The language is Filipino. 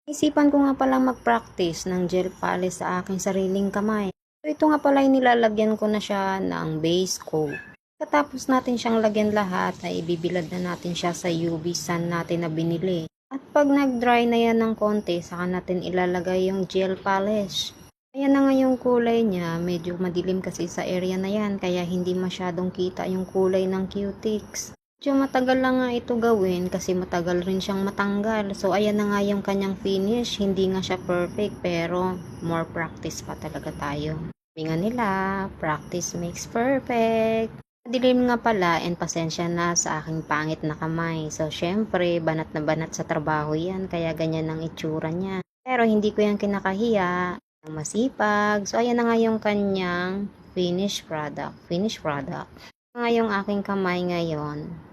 Isipan ko nga palang mag-practice ng gel polish sa aking sariling kamay. So, ito nga pala ay nilalagyan ko na siya ng base coat. Katapos natin siyang lagyan lahat, ay ibibilad na natin siya sa UV sun natin na binili. At pag nag-dry na yan ng konti, saka natin ilalagay yung gel polish. Ayan na nga yung kulay niya, medyo madilim kasi sa area na yan, kaya hindi masyadong kita yung kulay ng cutics. Medyo matagal lang nga ito gawin kasi matagal rin siyang matanggal. So ayan na nga yung kanyang finish. Hindi nga siya perfect pero more practice pa talaga tayo. Sabi nga nila, practice makes perfect. Madilim nga pala and pasensya na sa aking pangit na kamay. So syempre, banat na banat sa trabaho yan kaya ganyan ang itsura niya. Pero hindi ko yan kinakahiya. Ang masipag. So ayan na nga yung kanyang finished product. Nga yung aking kamay ngayon.